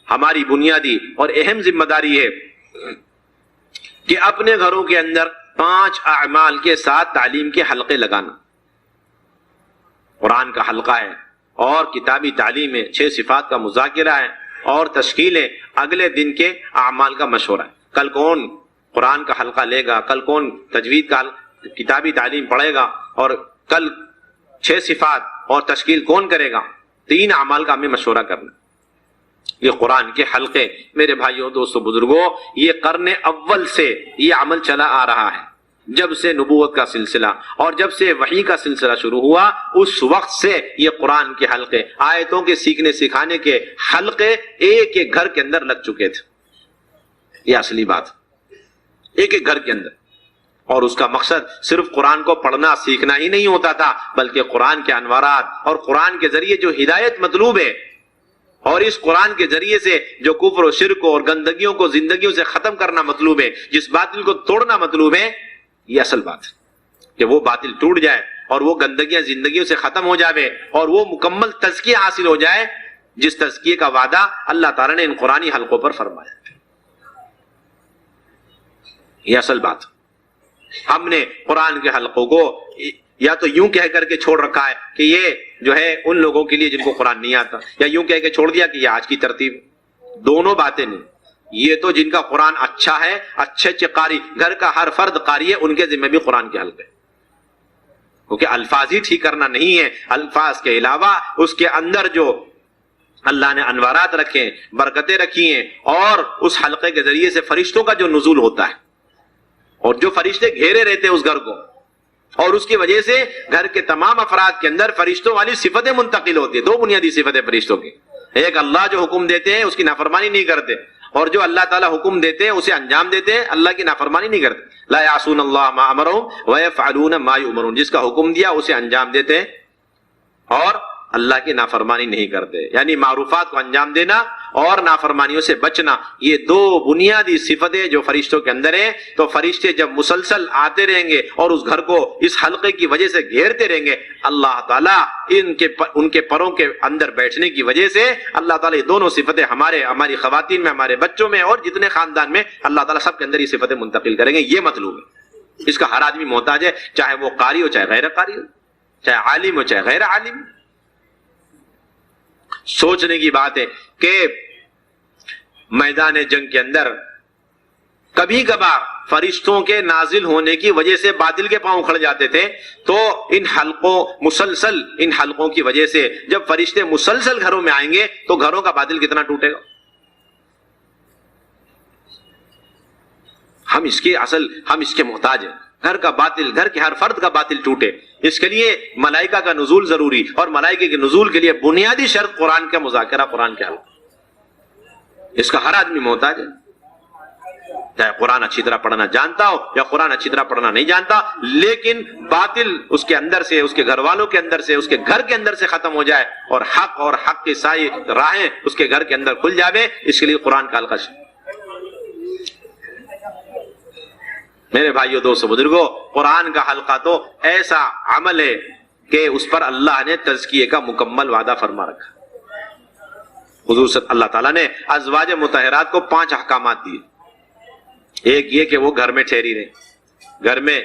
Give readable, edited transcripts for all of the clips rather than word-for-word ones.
ہماری بنیادی اور اہم ذمہ داری ہے کہ اپنے گھروں کے اندر 5 اعمال کے ساتھ تعلیم کے حلقے لگانا. قرآن کا حلقہ ہے اور کتابی تعلیم ہے، 6 صفات کا مذاکرہ ہے اور تشکیل ہے، اگلے دن کے اعمال کا مشورہ ہے. کل کون قرآن کا حلقہ لے گا، کل کون تجوید کا کتابی تعلیم پڑھے گا، اور کل 6 صفات اور تشکیل کون کرے گا، 3 اعمال کا ہمیں مشورہ کرنا. یہ قرآن کے حلقے میرے بھائیوں دوستوں بزرگوں، یہ قرن اول سے یہ عمل چلا آ رہا ہے. جب سے نبوت کا سلسلہ اور جب سے وحی کا سلسلہ شروع ہوا، اس وقت سے یہ قرآن کے حلقے، آیتوں کے سیکھنے سکھانے کے حلقے ایک ایک گھر کے اندر لگ چکے تھے. یہ اصلی بات، ایک ایک گھر کے اندر. اور اس کا مقصد صرف قرآن کو پڑھنا سیکھنا ہی نہیں ہوتا تھا، بلکہ قرآن کے انوارات اور قرآن کے ذریعے جو ہدایت مطلوب ہے، اور اس قرآن کے ذریعے سے جو کفر و شرک اور گندگیوں کو زندگیوں سے ختم کرنا مطلوب ہے، جس باطل کو توڑنا مطلوب ہے، یہ اصل بات ہے کہ وہ باطل ٹوٹ جائے اور وہ گندگیاں زندگیوں سے ختم ہو جائے اور وہ مکمل تزکیہ حاصل ہو جائے جس تزکیے کا وعدہ اللہ تعالیٰ نے ان قرآنی حلقوں پر فرمایا. یہ اصل بات. ہم نے قرآن کے حلقوں کو یا تو یوں کہہ کر کے چھوڑ رکھا ہے کہ یہ جو ہے ان لوگوں کے لیے جن کو قرآن نہیں آتا، یا یوں کہہ کے چھوڑ دیا کہ یہ آج کی ترتیب. دونوں باتیں نہیں. یہ تو جن کا قرآن اچھا ہے، اچھے اچھے قاری، گھر کا ہر فرد قاری ہے، ان کے ذمہ بھی قرآن کے حلقے، کیونکہ الفاظ ہی ٹھیک کرنا نہیں ہے. الفاظ کے علاوہ اس کے اندر جو اللہ نے انوارات رکھے، برکتیں رکھی ہیں، اور اس حلقے کے ذریعے سے فرشتوں کا جو نزول ہوتا ہے اور جو فرشتے گھیرے رہتے ہیں اس گھر کو، اور اس کی وجہ سے گھر کے تمام افراد کے اندر فرشتوں والی صفتیں منتقل ہوتی ہیں. 2 بنیادی صفتیں فرشتوں کی، ایک اللہ جو حکم دیتے ہیں اس کی نافرمانی نہیں کرتے، اور جو اللہ تعالیٰ حکم دیتے ہیں اسے انجام دیتے ہیں، اللہ کی نافرمانی نہیں کرتے. لا یعصون اللہ ما امرهم ویفعلون ما یؤمرون. جس کا حکم دیا اسے انجام دیتے ہیں اور اللہ کی نافرمانی نہیں کرتے. یعنی معروفات کو انجام دینا اور نافرمانیوں سے بچنا، یہ 2 بنیادی صفتیں جو فرشتوں کے اندر ہیں. تو فرشتے جب مسلسل آتے رہیں گے اور اس گھر کو اس حلقے کی وجہ سے گھیرتے رہیں گے، اللہ تعالیٰ ان کے پروں کے اندر بیٹھنے کی وجہ سے اللہ تعالیٰ یہ دونوں صفتیں ہماری خواتین میں، ہمارے بچوں میں اور جتنے خاندان میں، اللہ تعالیٰ سب کے اندر یہ صفتیں منتقل کریں گے. یہ مطلوب ہے. اس کا ہر آدمی محتاج ہے، چاہے وہ قاری ہو چاہے غیر قاری ہو، چاہے عالم ہو چاہے غیر عالم. سوچنے کی بات ہے کہ میدان جنگ کے اندر کبھی کبھار فرشتوں کے نازل ہونے کی وجہ سے باطل کے پاؤں کھڑ جاتے تھے، تو ان حلقوں کی وجہ سے جب فرشتے مسلسل گھروں میں آئیں گے تو گھروں کا باطل کتنا ٹوٹے گا. ہم اس کے محتاج ہیں. گھر کا باطل، گھر کے ہر فرد کا باطل ٹوٹے، اس کے لیے ملائکہ کا نزول ضروری، اور ملائکہ کے نزول کے لیے بنیادی شرط قرآن کا مذاکرہ، قرآن کے حلقہ. اس کا ہر آدمی محتاج ہے، چاہے قرآن اچھی طرح پڑھنا جانتا ہو یا قرآن اچھی طرح پڑھنا نہیں جانتا، لیکن باطل اس کے اندر سے، اس کے گھر والوں کے اندر سے، اس کے گھر کے اندر سے ختم ہو جائے اور حق کی ساری راہیں اس کے گھر کے اندر کھل جائے. اس کے لیے قرآن کا حلقہ. میرے بھائیو دوستو بزرگوں، قرآن کا حلقہ تو ایسا عمل ہے کہ اس پر اللہ نے تزکیے کا مکمل وعدہ فرما رکھا. حضور صلی اللہ تعالیٰ نے ازواج مطہرات کو 5 احکامات دیے. ایک یہ کہ وہ گھر میں ٹھہری رہیں، گھر میں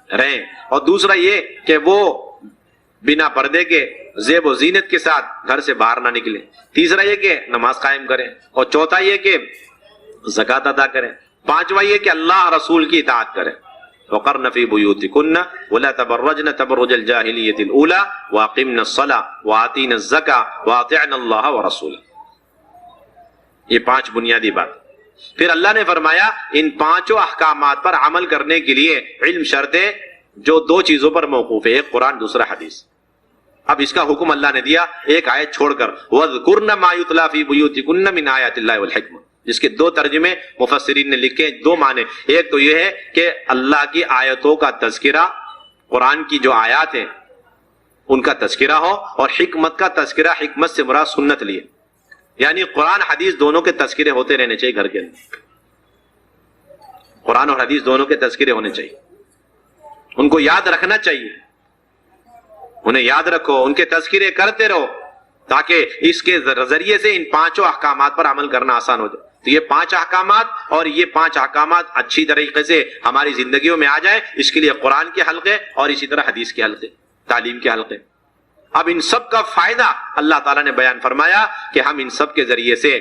رہیں، اور دوسرا یہ کہ وہ بنا پردے کے زیب و زینت کے ساتھ گھر سے باہر نہ نکلیں. تیسرا یہ کہ نماز قائم کریں، اور چوتھا یہ کہ زکوٰۃ ادا کریں. 5واں یہ کہ اللہ رسول کی اطاعت کریں. وقرن فی بیوتکن ولا تبرجن تبرج الجاہلیۃ الاولی واقمن الصلاۃ وآتین الزکاۃ واطعن اللہ ورسولہ. یہ 5 بنیادی بات. پھر اللہ نے فرمایا ان 5 احکامات پر عمل کرنے کے لیے علم شرط ہے جو 2 چیزوں پر موقوف ہے، ایک قرآن دوسرا حدیث. اب اس کا حکم اللہ نے دیا ایک آیت چھوڑ کر، وَاذْكُرْنَ مَا يُتْلَى فِي بُيُوتِكُنَّ مِنْ آيَاتِ اللَّهِ وَالْحِكْمَةِ، جس کے 2 ترجمے مفسرین نے لکھے، 2 معنی. ایک تو یہ ہے کہ اللہ کی آیتوں کا تذکرہ، قرآن کی جو آیات ہیں ان کا تذکرہ ہو، اور حکمت کا تذکرہ، حکمت سے مراد سنت لیے، یعنی قرآن حدیث دونوں کے تذکرے ہوتے رہنے چاہیے. گھر کے اندر قرآن اور حدیث دونوں کے تذکرے ہونے چاہیے، ان کو یاد رکھنا چاہیے. انہیں یاد رکھو، ان کے تذکرے کرتے رہو، تاکہ اس کے ذریعے سے ان 5 احکامات پر عمل کرنا آسان ہو جائے۔ تو یہ 5 احکامات اور یہ 5 احکامات اچھی طریقے سے ہماری زندگیوں میں آ جائیں، اس کے لیے قرآن کے حلقے اور اسی طرح حدیث کے حلقے، تعلیم کے حلقے۔ اب ان سب کا فائدہ اللہ تعالیٰ نے بیان فرمایا کہ ہم ان سب کے ذریعے سے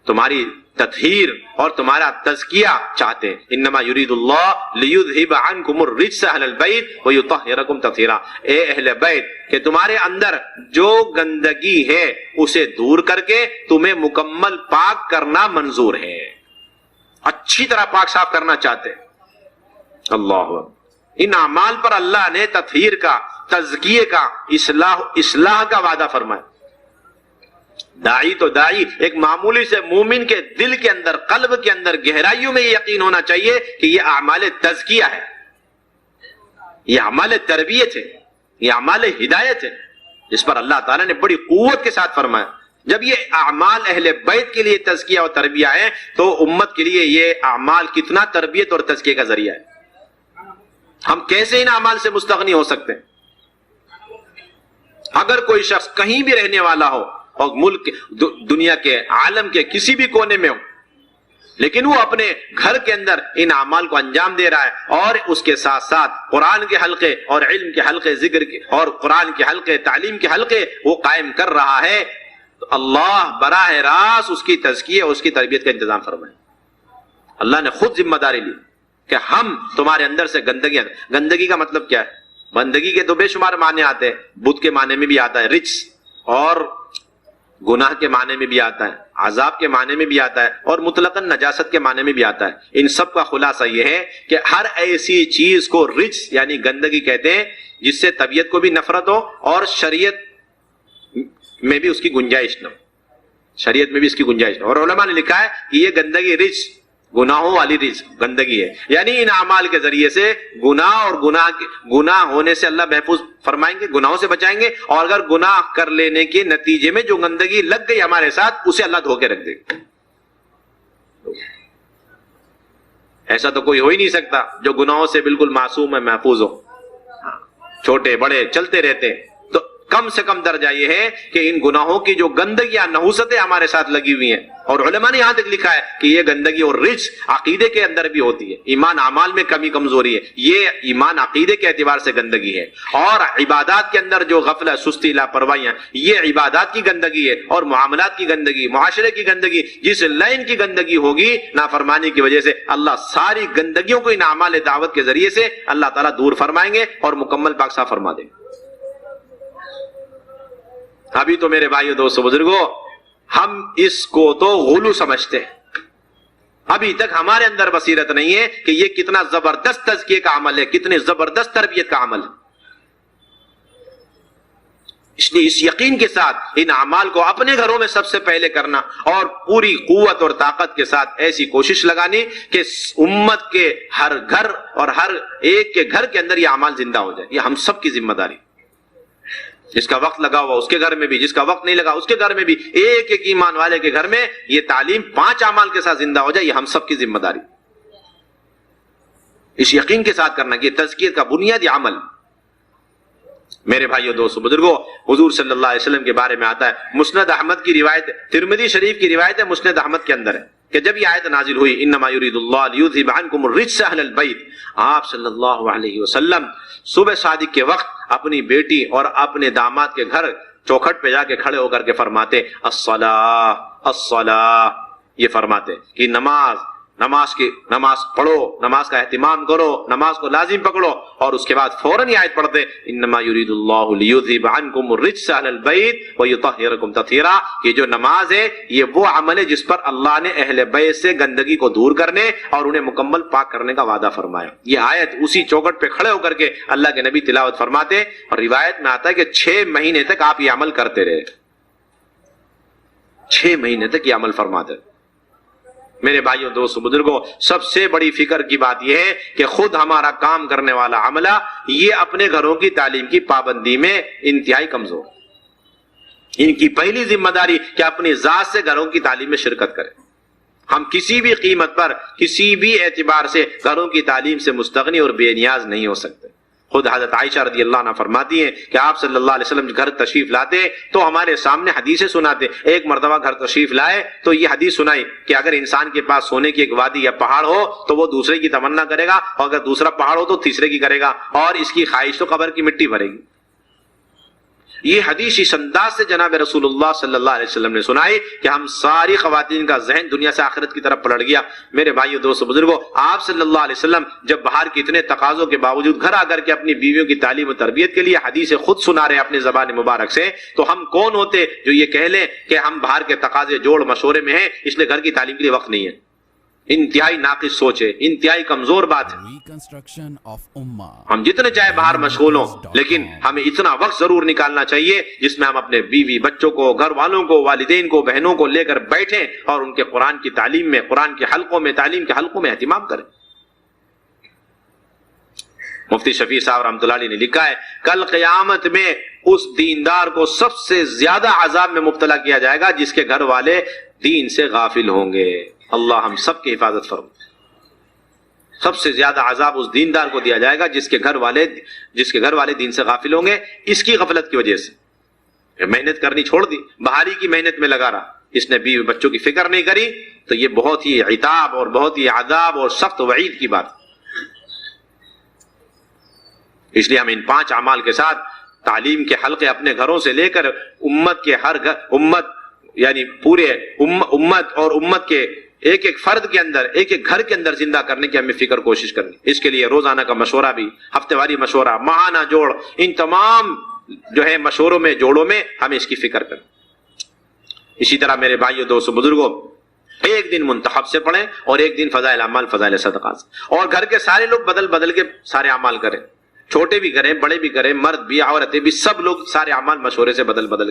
تمہاری تطہیر اور تمہارا تزکیہ چاہتے ہیں۔ انما یرید اللہ لیذھب عنکم الرجس اہل البیت ویطہرکم تطہیرا، اے اہل بیت کہ تمہارے اندر جو گندگی ہے اسے دور کر کے تمہیں مکمل پاک کرنا منظور ہے، اچھی طرح پاک صاف کرنا چاہتے ہیں۔ اللہ، ان اعمال پر اللہ نے تطہیر کا، تزکیے کا، اصلاح کا وعدہ فرمایا۔ داعی تو داعی ایک معمولی سے مومن کے دل کے اندر، قلب کے اندر گہرائیوں میں یہ یقین ہونا چاہیے کہ یہ اعمال تزکیہ ہے، یہ اعمال تربیت ہے، یہ اعمال ہدایت ہے، اس پر اللہ تعالیٰ نے بڑی قوت کے ساتھ فرمایا۔ جب یہ اعمال اہل بیت کے لیے تزکیہ اور تربیہ ہے تو امت کے لیے یہ اعمال کتنا تربیت اور تزکیہ کا ذریعہ ہے۔ ہم کیسے ان اعمال سے مستغنی ہو سکتے ہیں؟ اگر کوئی شخص کہیں بھی رہنے والا ہو اور ملک، دنیا کے، عالم کے کسی بھی کونے میں ہو، لیکن وہ اپنے گھر کے اندر ان اعمال کو انجام دے رہا ہے اور اس کے ساتھ ساتھ قرآن کے حلقے اور علم کے حلقے، ذکر کے اور قرآن کے حلقے، تعلیم کے حلقے وہ قائم کر رہا ہے، تو اللہ براہ راست اس کی تزکیہ اور اس کی تربیت کا انتظام فرمائے۔ اللہ نے خود ذمہ داری لی کہ ہم تمہارے اندر سے گندگی کا مطلب کیا ہے؟ گندگی کے تو بے شمار معنی آتے ہیں، بدھ کے معنی میں بھی آتا ہے رجس، اور گناہ کے معنی میں بھی آتا ہے، عذاب کے معنی میں بھی آتا ہے، اور مطلقاً نجاست کے معنی میں بھی آتا ہے۔ ان سب کا خلاصہ یہ ہے کہ ہر ایسی چیز کو رجس یعنی گندگی کہتے ہیں جس سے طبیعت کو بھی نفرت ہو اور شریعت میں بھی اس کی گنجائش نہ ہو، شریعت میں بھی اس کی گنجائش نہ ہو۔ اور علماء نے لکھا ہے کہ یہ گندگی رجس، گناہوں والی رجس گندگی ہے، یعنی ان اعمال کے ذریعے سے گناہ اور گناہ ہونے سے اللہ محفوظ فرمائیں گے، گناہوں سے بچائیں گے، اور اگر گناہ کر لینے کے نتیجے میں جو گندگی لگ گئی ہمارے ساتھ اسے اللہ دھو کے رکھ دے گا۔ ایسا تو کوئی ہو ہی نہیں سکتا جو گناہوں سے بالکل معصوم ہے، محفوظ ہو، چھوٹے بڑے چلتے رہتے ہیں۔ تو کم سے کم درجہ یہ ہے کہ ان گناہوں کی جو گندگیاں، نحوستیں ہمارے ساتھ لگی ہوئی ہیں، اور علماء نے یہاں تک لکھا ہے کہ یہ گندگی اور رجس عقیدے کے اندر بھی ہوتی ہے، ایمان اعمال میں کمی کمزوری ہے، یہ ایمان عقیدے کے اعتبار سے گندگی ہے، اور عبادات کے اندر جو غفلت، سستی، لاپرواہیاں، یہ عبادات کی گندگی ہے، اور معاملات کی گندگی، معاشرے کی گندگی، جس لائن کی گندگی ہوگی نافرمانی کی وجہ سے، اللہ ساری گندگیوں کو ان اعمال دعوت کے ذریعے سے اللہ تعالیٰ دور فرمائیں گے اور مکمل پاک صاف فرما دیں گے۔ ابھی تو میرے بھائیو، دوستو، بزرگوں، ہم اس کو تو غلو سمجھتے ہیں، ابھی تک ہمارے اندر بصیرت نہیں ہے کہ یہ کتنا زبردست تزکیے کا عمل ہے، کتنے زبردست تربیت کا عمل ہے۔ اس لیے اس یقین کے ساتھ ان اعمال کو اپنے گھروں میں سب سے پہلے کرنا، اور پوری قوت اور طاقت کے ساتھ ایسی کوشش لگانی کہ امت کے ہر گھر اور ہر ایک کے گھر کے اندر یہ اعمال زندہ ہو جائے۔ یہ ہم سب کی ذمہ داری، جس کا وقت لگا ہوا اس کے گھر میں بھی، جس کا وقت نہیں لگا اس کے گھر میں بھی، ایک ایک ایمان والے کے گھر میں یہ تعلیم 5 اعمال کے ساتھ زندہ ہو جائے۔ یہ ہم سب کی ذمہ داری، اس یقین کے ساتھ کرنا کہ یہ تزکیہ کا بنیادی عمل۔ میرے بھائیو، دوستو، بزرگوں، حضور صلی اللہ علیہ وسلم کے بارے میں آتا ہے، مسند احمد کی روایت، ترمذی شریف کی روایت ہے، مسند احمد کے اندر ہے کہ جب یہ آیت نازل ہوئی، انما یرید اللہ لیذھب عنکم الرجس اہل البیت، آپ صلی اللہ علیہ وسلم صبح صادق کے وقت اپنی بیٹی اور اپنے داماد کے گھر چوکھٹ پہ جا کے کھڑے ہو کر کے فرماتے الصلاۃ الصلاۃ، یہ فرماتے کہ نماز پڑھو، نماز کا اہتمام کرو، نماز کو لازم پکڑو، اور اس کے بعد فوراً یہ آیت پڑھتے انما یرید اللہ لیذھب عنکم الرجس اہل البیت ویطہرکم تطہیرا، یہ جو نماز ہے یہ وہ عمل ہے جس پر اللہ نے اہل بیت سے گندگی کو دور کرنے اور انہیں مکمل پاک کرنے کا وعدہ فرمایا۔ یہ آیت اسی چوکھٹ پہ کھڑے ہو کر کے اللہ کے نبی تلاوت فرماتے، اور روایت میں آتا ہے کہ 6 مہینے تک آپ یہ عمل کرتے رہے، 6 مہینے تک یہ عمل فرماتے۔ میرے بھائیوں، دوستو، بزرگوں، سب سے بڑی فکر کی بات یہ ہے کہ خود ہمارا کام کرنے والا عملہ یہ اپنے گھروں کی تعلیم کی پابندی میں انتہائی کمزور، ان کی پہلی ذمہ داری کہ اپنی ذات سے گھروں کی تعلیم میں شرکت کریں۔ ہم کسی بھی قیمت پر، کسی بھی اعتبار سے گھروں کی تعلیم سے مستغنی اور بے نیاز نہیں ہو سکتے۔ خود حضرت عائشہ رضی اللہ عنہ فرماتی ہیں کہ آپ صلی اللہ علیہ وسلم گھر تشریف لاتے تو ہمارے سامنے حدیثیں سناتے. ایک مرتبہ گھر تشریف لائے تو یہ حدیث سنائی کہ اگر انسان کے پاس سونے کی ایک وادی یا پہاڑ ہو تو وہ دوسرے کی تمنا کرے گا، اور اگر دوسرا پہاڑ ہو تو تیسرے کی کرے گا، اور اس کی خواہش تو قبر کی مٹی بھرے گی. یہ حدیث اس انداز سے جناب رسول اللہ صلی اللہ علیہ وسلم نے سنائی کہ ہم ساری خواتین کا ذہن دنیا سے آخرت کی طرف پلٹ گیا. میرے بھائیو دوستو بزرگوں، آپ صلی اللہ علیہ وسلم جب باہر کے اتنے تقاضوں کے باوجود گھر آ کر کے اپنی بیویوں کی تعلیم و تربیت کے لیے حدیث خود سنا رہے اپنی زبان مبارک سے، تو ہم کون ہوتے جو یہ کہہ لیں کہ ہم باہر کے تقاضے جوڑ مشورے میں ہیں اس لیے گھر کی تعلیم کے لیے وقت نہیں ہے. انتہائی ناقص سوچ ہے، انتہائی کمزور بات ہے. ہم جتنے چاہے باہر مشغول ہوں، لیکن ہمیں اتنا وقت ضرور نکالنا چاہیے جس میں ہم اپنے بیوی بچوں کو، گھر والوں کو، والدین کو، بہنوں کو لے کر بیٹھیں اور ان کے قرآن کی تعلیم میں، قرآن کے حلقوں میں، تعلیم کے حلقوں میں اہتمام کریں. مفتی شفیع صاحب رحمۃ اللہ علیہ نے لکھا ہے کل قیامت میں اس دیندار کو سب سے زیادہ عذاب میں مبتلا کیا جائے گا جس کے گھر والے دین سے غافل ہوں گے. اللہ ہم سب کی حفاظت فرمائے. سب سے زیادہ عذاب اس دیندار کو دیا جائے گا جس کے گھر والے دین سے غافل ہوں گے، اس کی غفلت کی وجہ سے. محنت کرنی چھوڑ دی، باہری کی محنت میں لگا رہا، اس نے بیوی بچوں کی فکر نہیں کری، تو یہ بہت ہی عتاب اور بہت ہی عذاب اور سخت وعید کی بات. اس لیے ہم ان 5 اعمال کے ساتھ تعلیم کے حلقے اپنے گھروں سے لے کر امت کے ہر گھر، امت یعنی پورے امت اور امت کے ایک ایک فرد کے اندر، ایک ایک گھر کے اندر زندہ کرنے کی ہمیں فکر کوشش کرنی. اس کے لیے روزانہ کا مشورہ بھی، ہفتے واری مشورہ، ماہانہ جوڑ، ان تمام جو ہے مشوروں میں، جوڑوں میں ہمیں اس کی فکر کریں. اسی طرح میرے بھائیو دوستو بزرگوں، ایک دن منتخب سے پڑھیں اور ایک دن فضائل اعمال، فضائل صدقات، اور گھر کے سارے لوگ بدل بدل کے سارے اعمال کریں. چھوٹے بھی کریں، بڑے بھی کریں، مرد بھی، عورتیں بھی، سب لوگ سارے اعمال مشورے سے بدل بدل کے